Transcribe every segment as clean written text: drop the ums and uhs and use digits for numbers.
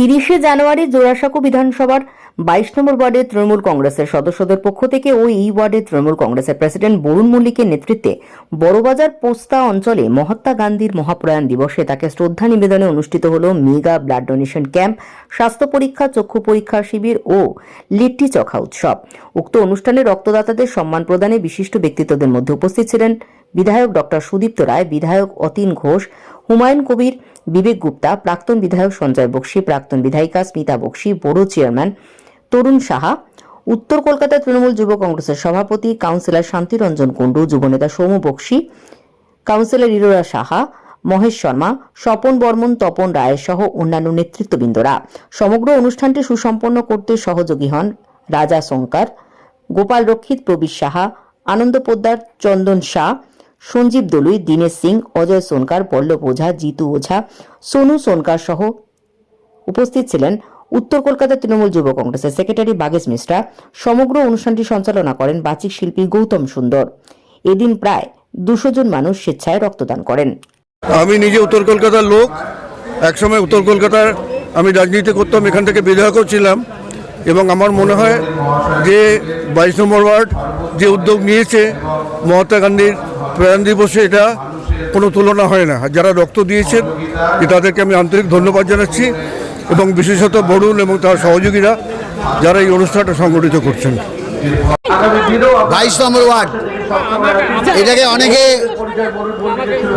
30শে জানুয়ারি জোড়াসাঁকো বিধানসভার 22 নম্বর ওয়ার্ডের তৃণমূল কংগ্রেসের সদস্যদের পক্ষ থেকে ও এই ওয়ার্ডের তৃণমূল কংগ্রেসের প্রেসিডেন্ট বরুণ মল্লিকের নেতৃত্বে বড়বাজার পোস্তা অঞ্চলে মহাত্মা গান্ধীর মহাপ্রয়াণ দিবসে তাকে শ্রদ্ধা নিবেদনে অনুষ্ঠিত হল মেগা ব্লাড ডোনেশন ক্যাম্প, স্বাস্থ্য পরীক্ষা, চক্ষু পরীক্ষা শিবির ও লিট্টি চখা উৎসব। উক্ত অনুষ্ঠানে রক্তদাতাদের সম্মান প্রদানে বিশিষ্ট ব্যক্তিত্বদের মধ্যে উপস্থিত ছিলেন বিধায়ক ডক্টর সুদীপ্ত রায়, বিধায়ক অতীন ঘোষ, হুমায়ুন কবির, বিবেক গুপ্তা, প্রাক্তন বিধায়ক সঞ্জয় বক্সি, প্রাক্তন বিধায়িকা স্মিতা বক্সি, বোর্ড চেয়ারম্যান তরুণ সাহা, উত্তর কলকাতা তৃণমূল যুব কংগ্রেসের সভাপতি কাউন্সিলর শান্তিরঞ্জন কুণ্ডু, যুবনেতা সৌম্য বক্সি, কাউন্সিলর ইরোরা সাহা, মহেশ শর্মা, স্বপন বর্মন, তপন রায় সহ অন্যান্য নেতৃত্ববৃন্দরা। সমগ্র অনুষ্ঠানটি সুসম্পন্ন করতে সহযোগী হন রাজা সোনকার, গোপাল রক্ষিত, প্রবীর সাহা, আনন্দ পোদ্দার, চন্দন শাহ, সঞ্জীব দলুই, দীনেশ সিং, অজয় সোনকার, পল্লব ওঝা, জিতু ওঝা, সোনু সোনকার সহ উপস্থিত ছিলেন উত্তর কলকাতা তৃণমূল যুব কংগ্রেসের সেক্রেটারি বাগেশ মিশ্রা। সমগ্র অনুষ্ঠানটি সঞ্চালনা করেন বাচিক শিল্পী গৌতম সুন্দর। এদিন প্রায় 200 জন মানুষ স্বেচ্ছায় রক্তদান করেন। আমি নিজে উত্তর কলকাতার লোক, একসময় উত্তর কলকাতার আমি রাজনীতি করতাম, এখান থেকে বিধায়কও ছিলাম এবং আমার মনে হয় যে 22 নম্বর ওয়ার্ড যে উদ্যোগ নিয়েছে মহাত্মা গান্ধীর প্রয়াণ দিবসে, এটা কোনো তুলনা হয় না। যারা রক্ত দিয়েছেন তাদেরকে আমি আন্তরিক ধন্যবাদ জানাচ্ছি এবং বিশেষত বরুণ এবং তার সহযোগীরা যারা এই অনুষ্ঠানটা সংগঠিত করছেন। 22 নম্বর ওয়ার্ড, এটাকে অনেকে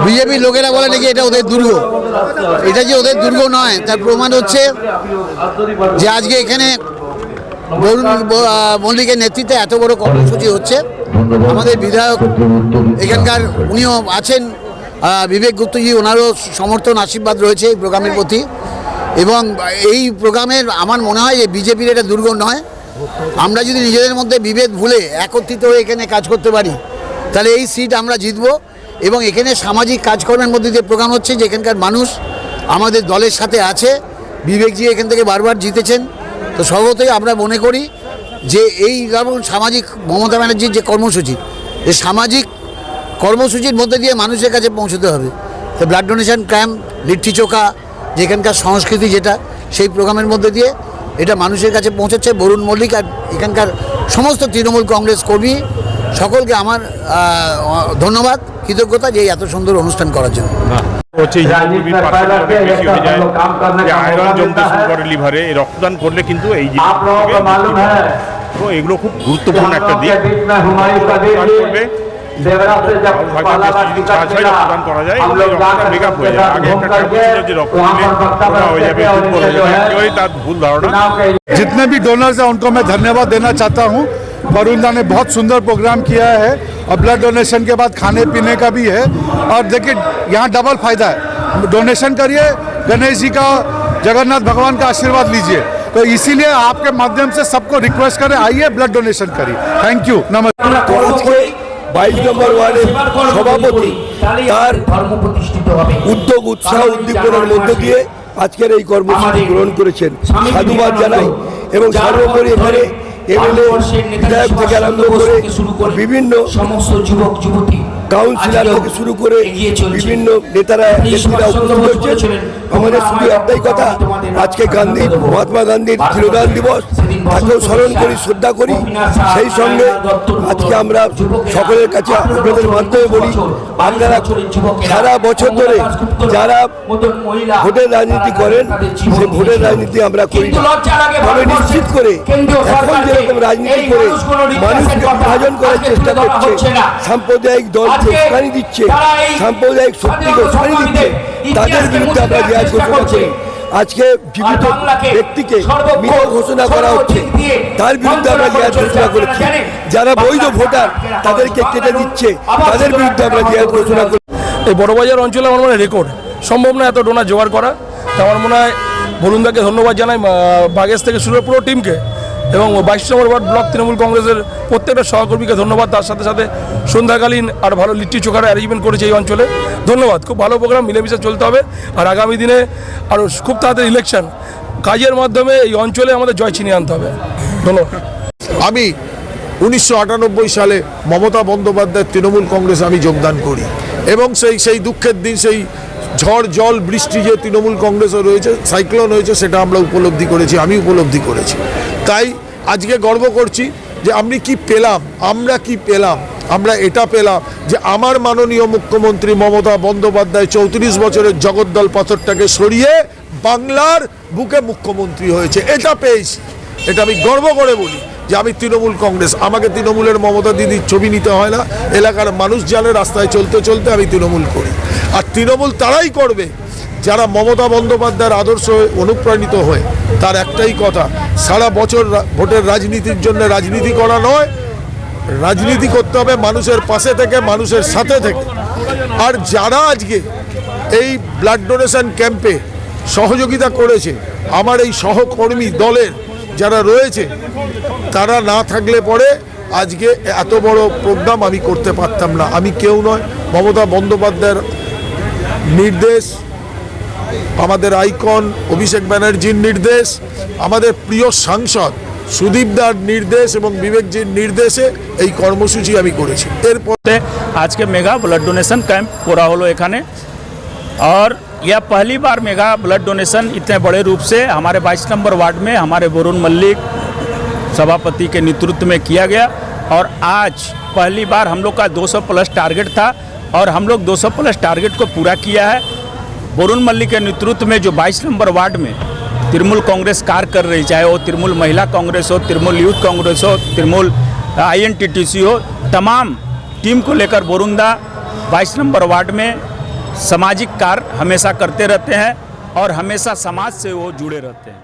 বিজেপির লোকেরা বলে নাকি এটা ওদের দুর্গ। এটা যে ওদের দুর্গ নয় তার প্রমাণ হচ্ছে যে আজকে এখানে বরুণ মল্লিকের নেতৃত্বে এত বড় কর্মসূচি হচ্ছে। আমাদের বিধায়ক এখানকার উনিও আছেন, বিবেক গুপ্তজি, ওনারও সমর্থন আশীর্বাদ রয়েছে এই প্রোগ্রামের প্রতি। এবং এই প্রোগ্রামের আমার মনে হয় যে বিজেপির এটা দুর্গ নয়। আমরা যদি নিজেদের মধ্যে বিভেদ ভুলে একত্রিত হয়ে এখানে কাজ করতে পারি তাহলে এই সিট আমরা জিতব। এবং এখানে সামাজিক কাজকর্মের মধ্যে দিয়ে প্রোগ্রাম হচ্ছে যে এখানকার মানুষ আমাদের দলের সাথে আছে। বিবেকজি এখান থেকে বারবার জিতেছেন। তো স্বভাবতই আমরা মনে করি যে এই যেমন সামাজিক মমতা ব্যানার্জির যে কর্মসূচি, এই সামাজিক কর্মসূচির মধ্যে দিয়ে মানুষের কাছে পৌঁছতে হবে। তো blood donation camp, litti chokha, যেখানকার সংস্কৃতি যেটা, সেই প্রোগ্রামের মধ্যে দিয়ে এটা মানুষের কাছে পৌঁছাচ্ছে। বরুণ মল্লিক আর এখানকার সমস্ত তৃণমূল কংগ্রেস কর্মী সকলকে আমার ধন্যবাদ, কৃতজ্ঞতা যে এত সুন্দর অনুষ্ঠান করার জন্য। লিভারে রক্তদান করলে কিন্তু এই তো এগুলো খুব গুরুত্বপূর্ণ একটা দিক। जितने भी डोनर्स हैं उनको मैं धन्यवाद देना चाहता हूँ। वरुण दा ने बहुत सुंदर प्रोग्राम किया है और ब्लड डोनेशन के बाद खाने पीने का भी है। और देखिए यहाँ डबल फायदा है, डोनेशन करिए, गणेश जी का, जगन्नाथ भगवान का आशीर्वाद लीजिए। तो इसीलिए आपके माध्यम से सबको रिक्वेस्ट करें, आइए ब्लड डोनेशन करिए। थैंक यू, नमस्कार। 22 নম্বর ওয়ার্ডের সভাপতি তার উদ্যোগ, উৎসাহ, উদ্দীপনার মধ্য দিয়ে আজকের এই কর্মসূচি গ্রহণ করেছেন, সাধুবাদ জানাই। এবং সর্বোপরি এখানে এমএলএ, বিধায়ক থেকে আরম্ভ করে বিভিন্ন কাউন্সিলর থেকে শুরু করে বিভিন্ন নেতারা উপস্থিত হয়েছেন। আমাদের শুধু একটাই কথা, আজকে গান্ধী, মহাত্মা গান্ধীর তিরোধান দিবস, তাকেও স্মরণ করি, শ্রদ্ধা করি। সেই সঙ্গে আজকে আমরা সকলের কাছে আপনাদের মাধ্যমে বলি, আপনারা সারা বছর ধরে যারা ভোটের রাজনীতি করেন, সেই ভোটের রাজনীতি আমরা করি না। তবে নিশ্চিত করে এখন যেরকম রাজনীতি করে মানুষকে বিভাজন করার চেষ্টা করছে, সাম্প্রদায়িক দলকে উস্কানি দিচ্ছে, সাম্প্রদায়িক শক্তিকে উস্কানি দিচ্ছে, তাদের বিরুদ্ধে আমরা জেহাদ ঘোষণা করি। আজকে জীবিত ব্যক্তিকে মৃত ঘোষণা করা হচ্ছে, তার বিরুদ্ধে আমরা জেহাদ ঘোষণা করেছি। যারা বৈধ ভোটার তাদেরকে কেটে দিচ্ছে, তাদের বিরুদ্ধে আমরা জেহাদ ঘোষণা করি। এই বড়বাজার অঞ্চলে আমার মনে হয় রেকর্ড, সম্ভব না এত ডোনার জোগাড় করা। তো আমার মনে হয় বরুণদাকে ধন্যবাদ জানাই, বাগেশ থেকে শুরু পুরো টিমকে, এবং 22 নম্বর ওয়ার্ড ব্লক তৃণমূল কংগ্রেসের প্রত্যেকটা সহকর্মীকে ধন্যবাদ। তার সাথে সাথে সন্ধ্যাকালীন আর ভালো লিট্টি চোখার অ্যারেঞ্জমেন্ট করেছে এই অঞ্চলে, ধন্যবাদ। খুব ভালো প্রোগ্রাম, মিলেমিশে চলতে হবে। আর আগামী দিনে আরও খুব তাড়াতাড়ি ইলেকশন, কাজের মাধ্যমে এই অঞ্চলে আমাদের জয় ছিনিয়ে আনতে হবে। ধন্যবাদ। আমি 1998 সালে মমতা বন্দ্যোপাধ্যায়ের তৃণমূল কংগ্রেসে আমি যোগদান করি এবং সেই দুঃখের দিন, সেই ঝড় জল বৃষ্টি যে তৃণমূল কংগ্রেসে রয়েছে, সাইক্লোন হয়েছে, সেটা আমরা উপলব্ধি করেছি, আমি উপলব্ধি করেছি। তাই আজকে গর্ব করছি যে আমরা কি পেলাম, আমরা এটা পেলাম যে আমার মাননীয় মুখ্যমন্ত্রী মমতা বন্দ্যোপাধ্যায় 34 বছরের জগদ্দল পাথরটাকে সরিয়ে বাংলার বুকে মুখ্যমন্ত্রী হয়েছে, এটা পেয়েছি। এটা আমি গর্ব করে বলি যে আমি তৃণমূল কংগ্রেস, আমাকে তৃণমূলের মমতা দিদির ছবি নিতে হয় না, এলাকার মানুষ জানে রাস্তায় চলতে চলতে আমি তৃণমূল করি। আর তৃণমূল তারাই করবে যারা মমতা বন্দ্যোপাধ্যায়ের আদর্শ অনুপ্রাণিত হয়ে, তার একটাই কথা, সারা বছর ভোটের রাজনীতির জন্য রাজনীতি করা নয়, রাজনীতি করতে হবে মানুষের পাশে থেকে, মানুষের সাথে থেকে। আর যারা আজকে এই ব্লাড ডোনেশন ক্যাম্পে সহযোগিতা করেছে, আমার এই সহকর্মী দলের যারা রয়েছে, তারা না থাকলে পরে আজকে এত বড় প্রোগ্রাম আমি করতে পারতাম না। আমি কেউ নয়, মমতা বন্দ্যোপাধ্যায়ের নির্দেশ, আমাদের আইকন অভিষেক ব্যানার্জির নির্দেশ, আমাদের প্রিয় সাংসদ সুদীপদার নির্দেশ এবং বিবেকজির নির্দেশে এই কর্মসূচি আমি করেছি। এরপর आज के मेगा ब्लड डोनेशन कैंप पूरा हलो एखाने, और यह पहली बार मेगा ब्लड डोनेशन इतने बड़े रूप से हमारे 22 नंबर वार्ड में हमारे वरुण मल्लिक सभापति के नेतृत्व में किया गया। और आज पहली बार हम लोग का 200 प्लस टारगेट था और हम लोग 200 प्लस टारगेट को पूरा किया है। वरुण मल्लिक के नेतृत्व में जो 22 नंबर वार्ड में तृणमूल कांग्रेस कार्य कर रही, चाहे वो तृणमूल महिला कांग्रेस हो, तृणमूल यूथ कांग्रेस हो, तृणमूल INTTC हो, तमाम टीम को लेकर वरुणदा 22 नंबर वार्ड में सामाजिक कार्य हमेशा करते रहते हैं और हमेशा समाज से वो जुड़े रहते हैं।